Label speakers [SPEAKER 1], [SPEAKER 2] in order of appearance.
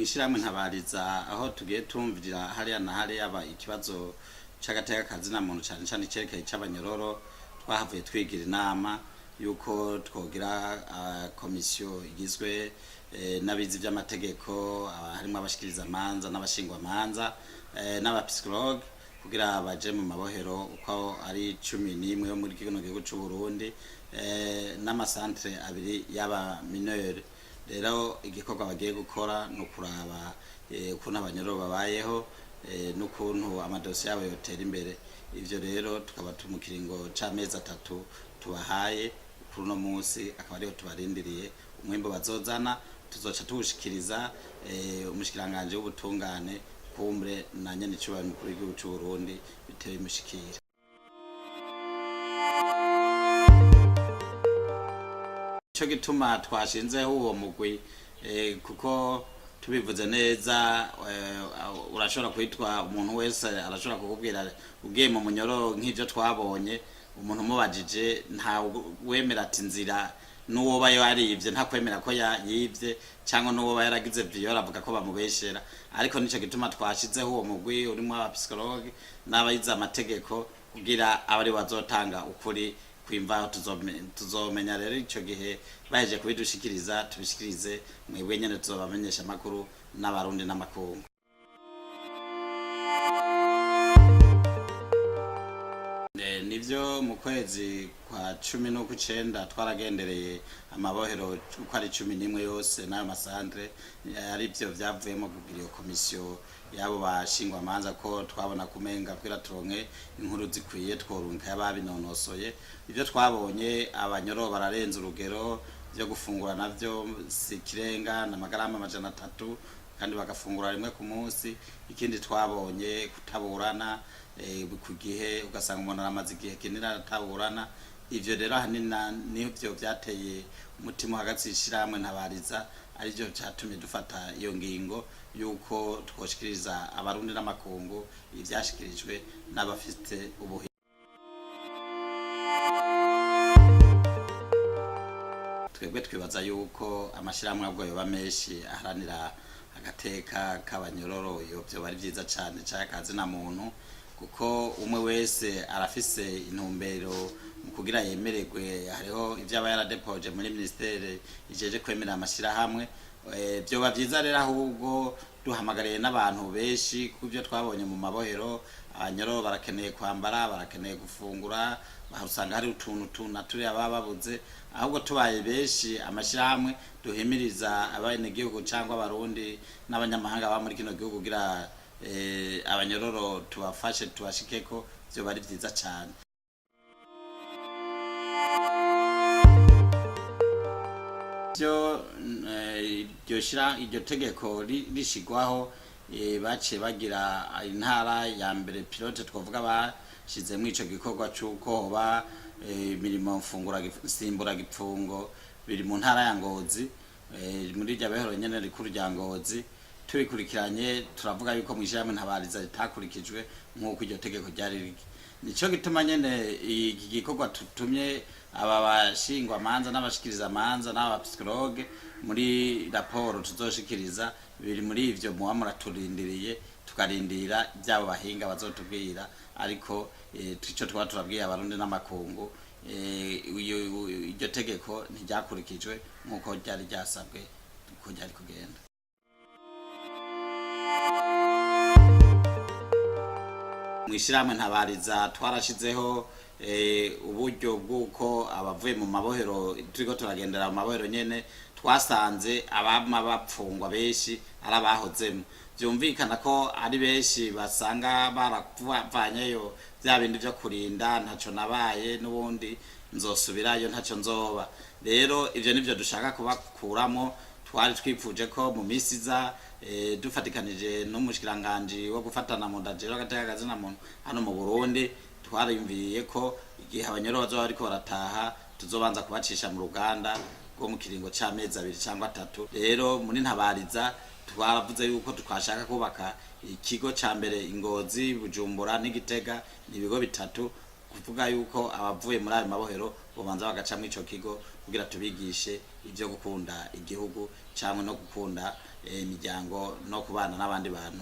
[SPEAKER 1] mwishirahamwe Ntabariza aho tugiye tumvira hariya na hariya ikibazo c'agateka kazina muntu cyane cyane cerekeye c'abanyororo twahavuye twigira inama yuko twogira komisiyo igizwe n'abizi by'amategeko harimo abashikiriza manza n'abashingwa manza n'abapsikologe kugira baje mu mabohero uko ari 11 yo muri kino gihugu c'u Burundi n'amasantre abiri y'aba mineur. Rero igikorwa bagiye gukora no kuraba ukuntu abanyororo babayeho n'ukuntu amadosiye yabo yotera imbere. Ivyo rero tukaba tumukiringo c'amezi 3 tubahaye kuri no munsi akaba ariho tubarindiriye umwimbo bazozana tuzoca tuwushikiriza umushikiranganje w'ubutungane kumbre na nyene cubano mukuru w'igihugu c'u Burundi bitewe mushikira. Ico gituma twashinzeho uwo mugwi kuko tubivuze neza urashobora kwitwa umuntu wese arashobora kukubwira ugiye mu munyororo nk'ivyo twabonye umuntu mubajije nta wemera ati nzira nuwo yarivye nta kwemera ko yivye cyangwa nuwo yaragize viol avuga ko bamubeshera. Ariko nico gituma twashizeho uwo mugwi urimo abapsikologe n'abayize amategeko kugira abari bazotanga ukuri kwimvaho tuzomenya. Rero ico gihe baheje kubidushikiriza tubishikirize mwebwe nyene tuzobamenyesha makuru n'abarundi n'amakungu. Nivyo mu kwezi kwa 19 twaragendereye amabohero uko ari 11 yose n'ayo masantre ari byo vyavuyemo kugira iyo komisiyo yabo bashingwa manza ko twabona kumenga kwira turonke inkuru zikwiye tworunka yababinonosoye. Ivyo twabonye abanyororo bararenza urugero byo gufungura navyo sikirenga na magarama 300 kandi bagafungura rimwe ku munsi. Ikindi twabonye kutaburana ku gihe ugasanga umuntu aramaze igihe kinini ataburana. Ivyo rero hanina nivyo vyateye umutima hagati Ishirahamwe Ntabariza arivyo cyatumye dufata iyo ngingo yuko twoshikiriza abarundi n'amakungu ivyashikirijwe n'abafite ubuhi. Twebwe twibaza yuko amashirahamwe abwo yoba menshi aharanira agateka k'abanyororo byo bari vyiza cyane cyakazi na muntu kuko umwe wese arafise intumbero mu kugira yemererwe. Hariho ivyaba yaradepoje muri ministere ijeje kwemera amashirahamwe byo bavyiza rero ahubwo duhamagariye n'abantu benshi kubyo twabonye mu mabohero. Abanyororo barakeneye kwambara, barakeneye gufungura, usanga hari utuntu naturi abababuze. Ahubwo tubaye benshi amashirahamwe duhimiriza abene gihugu cyangwa abarundi n'abanyamahanga ba muri kino gihugu kugira abanyororo tubafashe tubashikeko byo bari vyiza cyane. Iryo tegeko rishigwaho baciye bagira intara ya mbere pilote twavuga bashizemo ico gikorwa cy'uko hoba imirimo mfungura simbura gipfungo biri mu ntara ya Ngozi muri rya behoro nyene rikuru rya Ngozi. Tubikurikiranye turavuga yuko mwishirahamwe Ntabariza ritakurikijwe nk'uko iryo tegeko ryari riri. Nico gituma nyene iki gikorwa tutumye aba bashingwa manza n'abashikiriza manza n'abapsikologe muri raporo tuzoshikiriza biri muri ivyo muwa muraturindiriye tukarindira byabo bahinga bazotubwira. Ariko ico twa turabwiye abarundi n'amakungu iryo tegeko ntiryakurikijwe nk'uko ryari ryasabwe ko ryari kugenda. Mwishirahamwe Ntabariza twarashizeho uburyo bw'uko abavuye mu mabohero turiko turagendera mu mabohero nyene twasanze abama bapfungwa benshi arabahozemo. Byumvikana ko ari benshi basanga baravanyeyo bya bindi byo kurinda ntaco nabaye n'ubundi nzosubirayo ntaco nzoba. Rero ivyo nivyo dushaka kubakuramo. Twari twipfuje ko mu misi za dufatikanije n'umushikiranganje wo gufatana mu ndajero agateka kazina muntu hano mu Burundi twarimviye ko igihe abanyororo bazo bariko barataha tuzobanza kubacisha mu ruganda rwo mu kiringo c'amezi 2 cyangwa 3. Rero muri Ntabariza twaravuze yuko twashaka kubaka ikigo ca mbere Ingozi, Bujumbura n'Igitega, ibigo bitatu kuvuga yuko abavuye muri ayo mabohero bobanza bagaca mu ico kigo kugira tubigishe ivyo gukunda igihugu cyangwa no gukunda imiryango no kubana n'abandi bantu